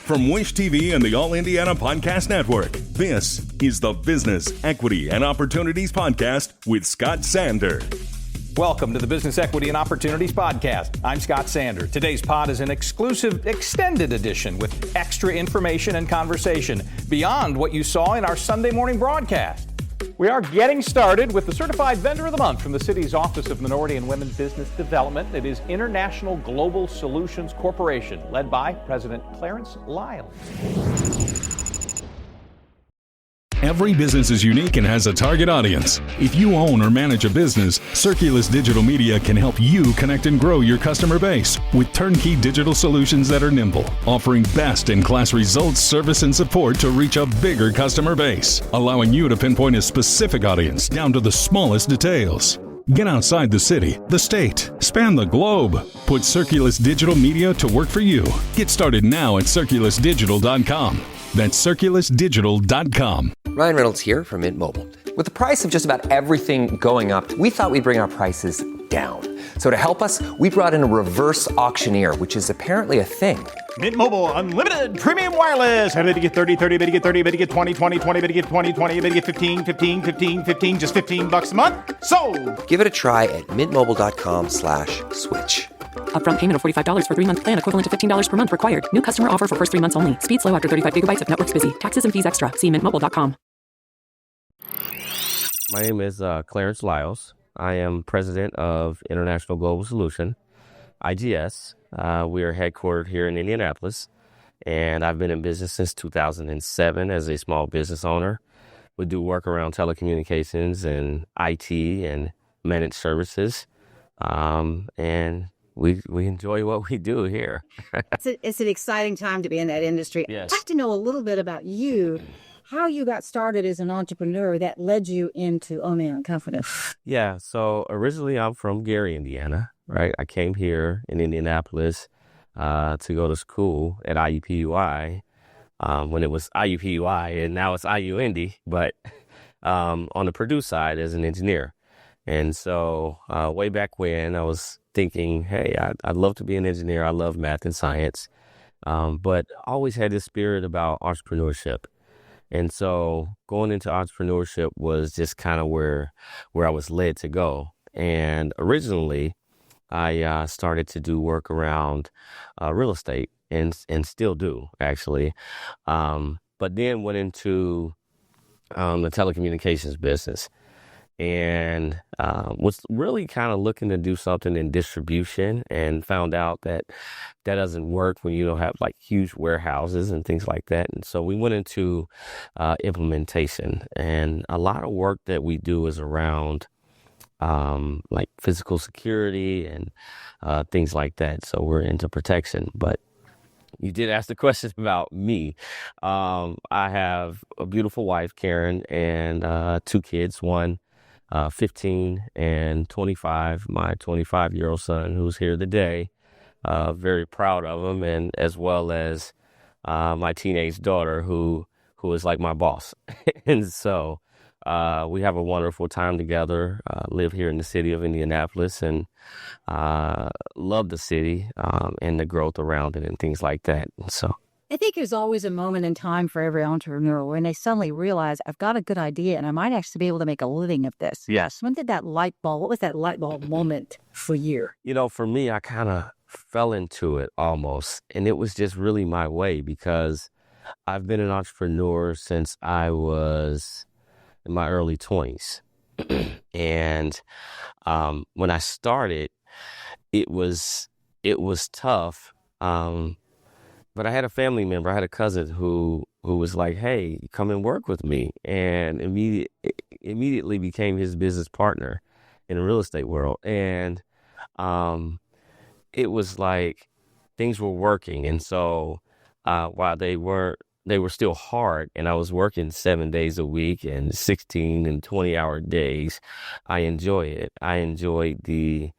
From Wish TV and the All Indiana Podcast Network, this is the Business, Equity, and Opportunities Podcast with Scott Sander. Welcome to the Business, Equity, and Opportunities Podcast. I'm Scott Sander. Today's pod is an exclusive extended edition with extra information and conversation beyond what you saw in our Sunday morning broadcast. We are getting started with the Certified Vendor of the Month from the city's Office of Minority and Women's Business Development. It is International Global Solutions Corporation, led by President Clarence Lyles. Every business is unique and has a target audience. If you own or manage a business, Circulus Digital Media can help you connect and grow your customer base with turnkey digital solutions that are nimble, offering best-in-class results, service, and support to reach a bigger customer base, allowing you to pinpoint a specific audience down to the smallest details. Get outside the city, the state, span the globe. Put Circulus Digital Media to work for you. Get started now at circulusdigital.com. That's circulusdigital.com. Ryan Reynolds here from Mint Mobile. With the price of just about everything going up, we thought we'd bring our prices down. So to help us, we brought in a reverse auctioneer, which is apparently a thing. Mint Mobile Unlimited Premium Wireless. How to get 30, 30, how to get 30, how to get 20, 20, 20, how to get 20, 20, how to get 15, 15, 15, 15, just $15 a month? Sold! Give it a try at mintmobile.com/switch. Upfront payment of $45 for 3-month plan, equivalent to $15 per month required. New customer offer for first 3 months only. Speed slow after 35 gigabytes if network's busy. Taxes and fees extra. See mintmobile.com. My name is Clarence Lyles. I am president of International Global Solution, IGS. We are headquartered here in Indianapolis, and I've been in business since 2007 as a small business owner. We do work around telecommunications and IT and managed services, and we enjoy what we do here. It's an exciting time to be in that industry. Yes. I'd like to know a little bit about you, how you got started as an entrepreneur that led you into owning a company. Yeah, so originally I'm from Gary, Indiana, right? I came here in Indianapolis to go to school at IUPUI when it was IUPUI and now it's IU Indy, but on the Purdue side as an engineer. And so way back when I was thinking, hey, I'd love to be an engineer. I love math and science, but always had this spirit about entrepreneurship. And so going into entrepreneurship was just kind of where I was led to go. And originally, I started to do work around real estate and still do, actually. But then went into the telecommunications business and was really kind of looking to do something in distribution and found out that doesn't work when you don't have like huge warehouses and things like that. And so we went into implementation, and a lot of work that we do is around like physical security and things like that. So we're into protection, but you did ask the question about me. I have a beautiful wife, Karen, and 2 kids, one 15 and 25, my 25-year-old son who's here today. Very proud of him, and as well as my teenage daughter who is like my boss. And so we have a wonderful time together, live here in the city of Indianapolis, and love the city and the growth around it and things like that. So I think there's always a moment in time for every entrepreneur when they suddenly realize, I've got a good idea and I might actually be able to make a living of this. yes. When did what was that light bulb moment for you? You know, for me, I kind of fell into it almost, and it was just really my way because I've been an entrepreneur since I was in my early 20s. And when I started, it was tough. But I had a family member, I had a cousin who was like, hey, come and work with me, and immediately became his business partner in the real estate world. And it was like things were working. And so while they were still hard, and I was working 7 days a week and 16 and 20-hour days, I enjoy it. I enjoyed the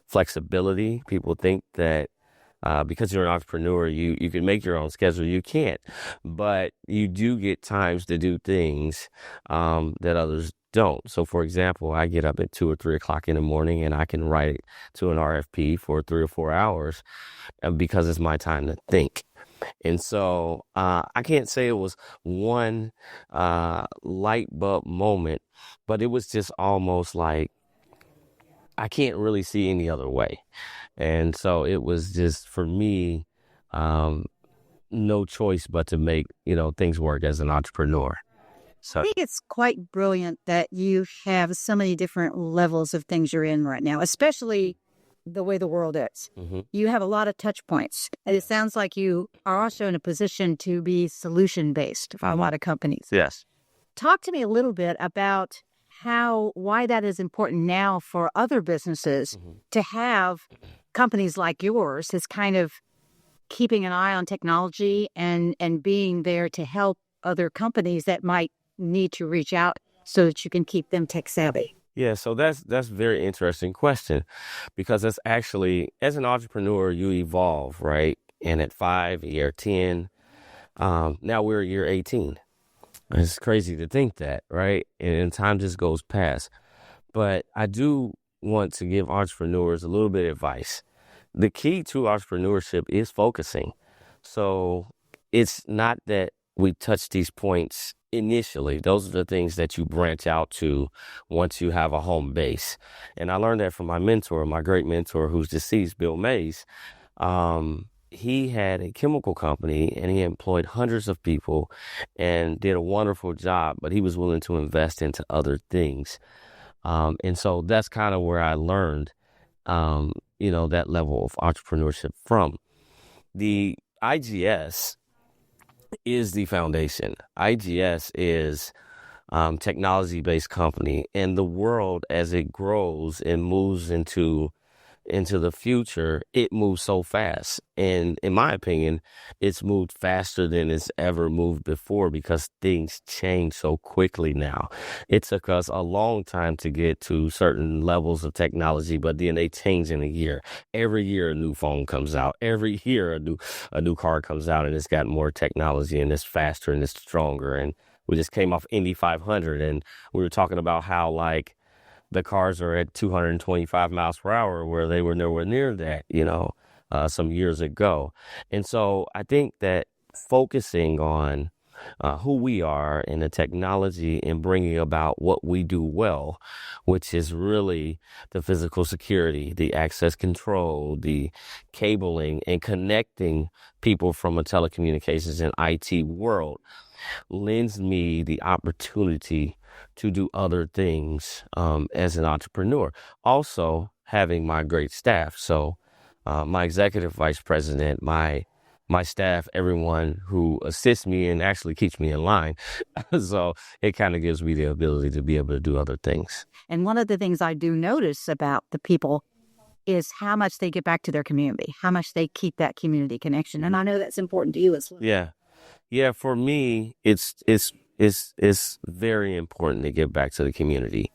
flexibility. People think that because you're an entrepreneur, you can make your own schedule. You can't, but you do get times to do things that others don't. So, for example, I get up at 2 or 3 o'clock in the morning, and I can write to an RFP for 3 or 4 hours because it's my time to think. And so I can't say it was one light bulb moment, but it was just almost like I can't really see any other way. And so it was just for me, no choice but to make, things work as an entrepreneur. So I think it's quite brilliant that you have so many different levels of things you're in right now, especially the way the world is. You have a lot of touch points. And it sounds like you are also in a position to be solution-based for a lot of companies. yes. Talk to me a little bit about why that is important now for other businesses to have companies like yours as kind of keeping an eye on technology and being there to help other companies that might need to reach out so that you can keep them tech savvy. Yeah, so that's a very interesting question, because that's actually, as an entrepreneur, you evolve, right? And at 5, year 10, now we're year 18. It's crazy to think that, right? And time just goes past. But I do want to give entrepreneurs a little bit of advice. The key to entrepreneurship is focusing. So it's not that we touch these points initially. Those are the things that you branch out to once you have a home base. And I learned that from my mentor, my great mentor who's deceased, Bill Mays. He had a chemical company and he employed hundreds of people and did a wonderful job, but he was willing to invest into other things. And so that's kind of where I learned, that level of entrepreneurship from. The IGS is the foundation. IGS is technology-based company, and the world, as it grows and moves into the future, it moves so fast. And in my opinion, it's moved faster than it's ever moved before because things change so quickly now. It took us a long time to get to certain levels of technology, but then they change in a year. Every year a new phone comes out. Every year a new car comes out, and it's got more technology and it's faster and it's stronger. And we just came off Indy 500 and we were talking about how the cars are at 225 miles per hour where they were nowhere near that, some years ago. And so I think that focusing on who we are and the technology and bringing about what we do well, which is really the physical security, the access control, the cabling, and connecting people from a telecommunications and IT world, lends me the opportunity to do other things as an entrepreneur. Also, having my great staff. So my executive vice president, my staff, everyone who assists me and actually keeps me in line. So it kind of gives me the ability to be able to do other things. And one of the things I do notice about the people is how much they get back to their community, how much they keep that community connection. And I know that's important to you as well. Yeah. For me, it's very important to give back to the community.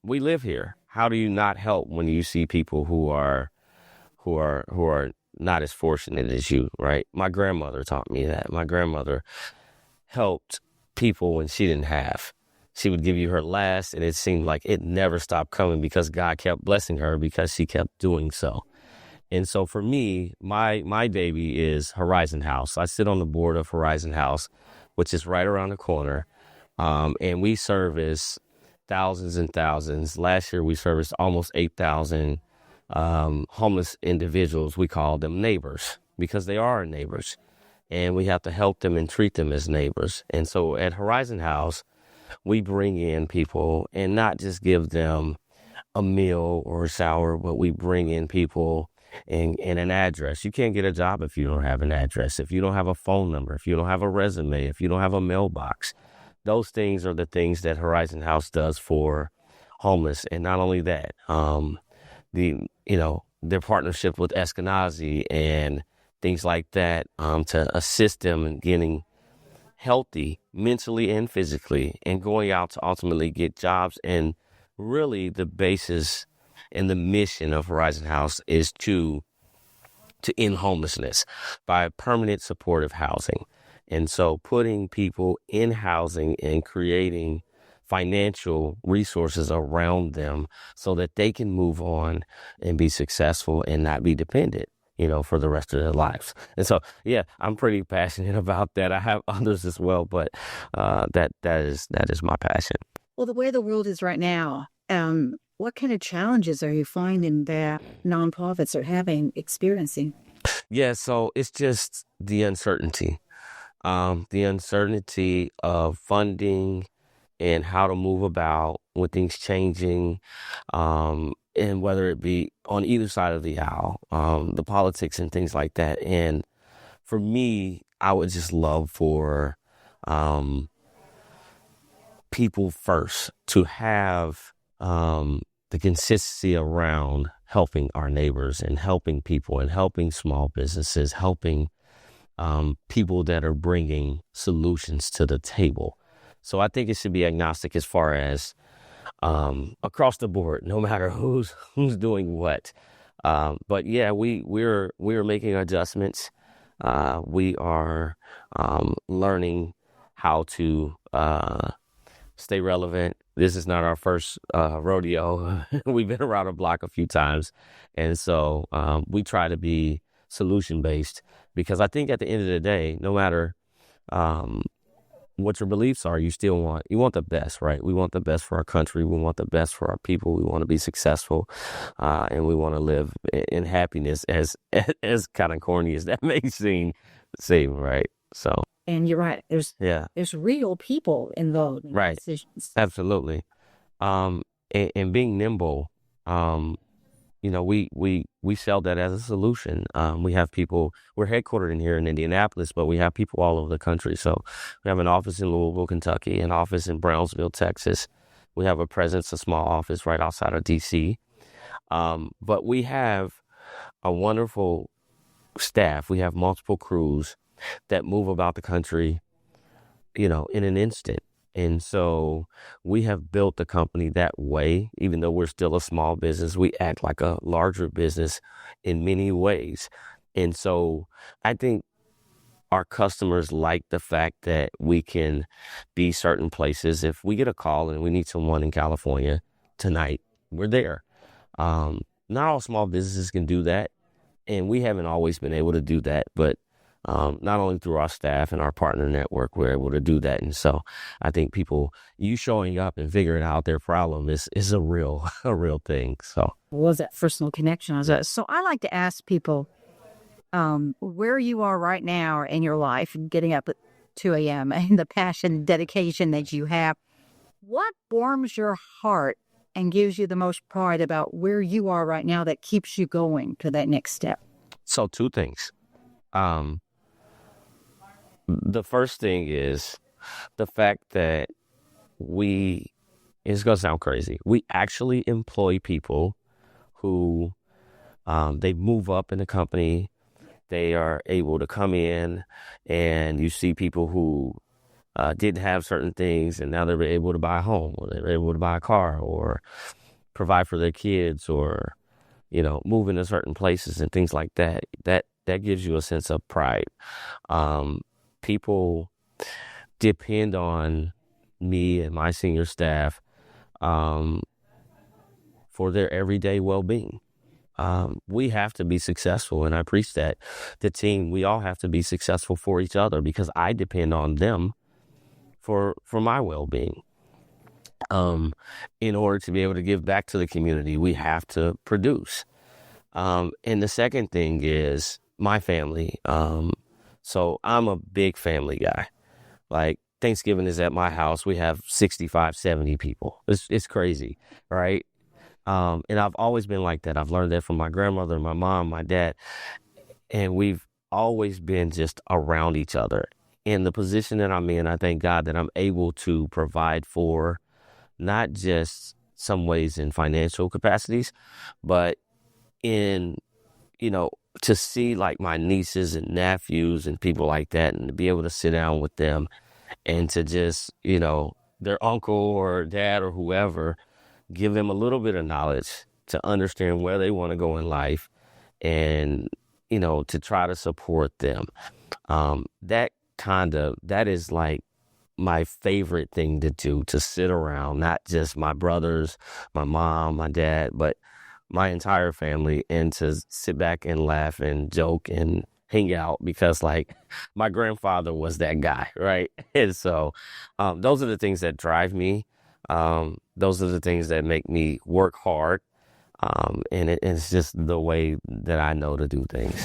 We live here. How do you not help when you see people who are not as fortunate as you, right? My grandmother taught me that. My grandmother helped people when she didn't have. She would give you her last, and it seemed like it never stopped coming because God kept blessing her because she kept doing so. And so for me, my baby is Horizon House. I sit on the board of Horizon House, which is right around the corner. And we service thousands and thousands. Last year, we serviced almost 8,000 homeless individuals. We call them neighbors because they are our neighbors. And we have to help them and treat them as neighbors. And so at Horizon House, we bring in people and not just give them a meal or a shower, but we bring in people and an address. You can't get a job if you don't have an address, if you don't have a phone number, if you don't have a resume, if you don't have a mailbox. Those things are the things that Horizon House does for homeless. And not only that, their partnership with Eskenazi and things like that to assist them in getting healthy mentally and physically and going out to ultimately get jobs. And really the basis and the mission of Horizon House is to end homelessness by permanent supportive housing. And so putting people in housing and creating financial resources around them so that they can move on and be successful and not be dependent. for the rest of their lives. And so, yeah, I'm pretty passionate about that. I have others as well, but that is my passion. Well, the way the world is right now, what kind of challenges are you finding that nonprofits are experiencing? Yeah, so it's just the uncertainty of funding and how to move about with things changing, and whether it be on either side of the aisle, the politics and things like that. And for me, I would just love for people first to have the consistency around helping our neighbors and helping people and helping small businesses, helping people that are bringing solutions to the table. So I think it should be agnostic as far as across the board, no matter who's doing what. But yeah, we're making adjustments. We are learning how to stay relevant. This is not our first rodeo. We've been around the block a few times, and so we try to be solution based, because I think at the end of the day, no matter what your beliefs are, you want the best, right? We want the best for our country. We want the best for our people. We want to be successful, and we want to live in happiness, as kind of corny as that may seem, right? So. And you're right. There's real people involved in right. decisions. Absolutely. And being nimble, we sell that as a solution. We have people, we're headquartered in here in Indianapolis, but we have people all over the country. So we have an office in Louisville, Kentucky, an office in Brownsville, Texas. We have a small office right outside of DC. But we have a wonderful staff. We have multiple crews that move about the country, in an instant. And so we have built the company that way. Even though we're still a small business, we act like a larger business in many ways. And so I think our customers like the fact that we can be certain places. If we get a call and we need someone in California tonight, we're there. Not all small businesses can do that, and we haven't always been able to do that, but not only through our staff and our partner network, we're able to do that. And so I think you showing up and figuring out their problem is a real thing. So was that personal connection? So I like to ask people where you are right now in your life, getting up at 2 a.m. and the passion and dedication that you have. What warms your heart and gives you the most pride about where you are right now that keeps you going to that next step? So two things. The first thing is the fact that it's going to sound crazy, we actually employ people who they move up in the company. They are able to come in, and you see people who didn't have certain things, and now they're able to buy a home, or they're able to buy a car, or provide for their kids, or move into certain places and things like that. That gives you a sense of pride. People depend on me and my senior staff for their everyday well-being. We have to be successful, and I preach that. The team, we all have to be successful for each other, because I depend on them for my well-being. In order to be able to give back to the community, we have to produce. And the second thing is my family. So I'm a big family guy. Like, Thanksgiving is at my house. We have 65, 70 people. It's crazy, right? And I've always been like that. I've learned that from my grandmother, my mom, my dad. And we've always been just around each other. In the position that I'm in, I thank God that I'm able to provide for not just some ways in financial capacities, but in, to see like my nieces and nephews and people like that, and to be able to sit down with them and to just, their uncle or dad or whoever, give them a little bit of knowledge to understand where they want to go in life, and, to try to support them. That is like my favorite thing to do, to sit around, not just my brothers, my mom, my dad, but my entire family and to sit back and laugh and joke and hang out because like my grandfather was that guy, right? And so those are the things that drive me. Those are the things that make me work hard. And it's just the way that I know to do things.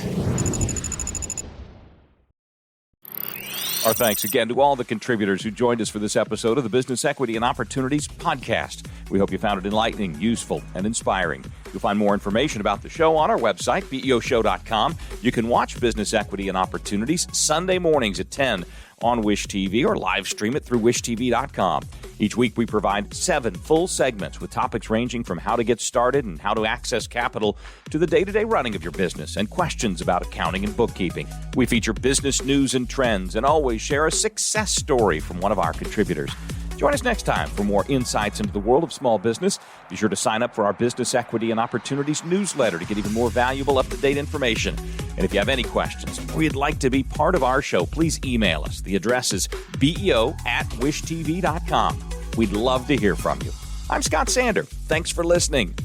Our thanks again to all the contributors who joined us for this episode of the Business Equity and Opportunities podcast. We hope you found it enlightening, useful, and inspiring. You'll find more information about the show on our website, beoshow.com. You can watch Business Equity and Opportunities Sunday mornings at 10 on Wish TV or live stream it through wishtv.com. Each week we provide 7 full segments with topics ranging from how to get started and how to access capital to the day-to-day running of your business and questions about accounting and bookkeeping. We feature business news and trends and always share a success story from one of our contributors. Join us next time for more insights into the world of small business. Be sure to sign up for our Business Equity and Opportunities newsletter to get even more valuable, up-to-date information. And if you have any questions or you'd like to be part of our show, please email us. The address is beo@wishtv.com. We'd love to hear from you. I'm Scott Sander. Thanks for listening.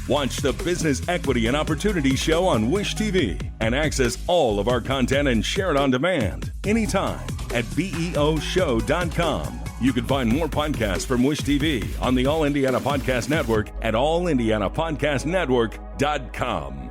Watch the Business Equity and Opportunity Show on Wish TV and access all of our content and share it on demand anytime at beoshow.com. You can find more podcasts from Wish TV on the All Indiana Podcast Network at allindianapodcastnetwork.com.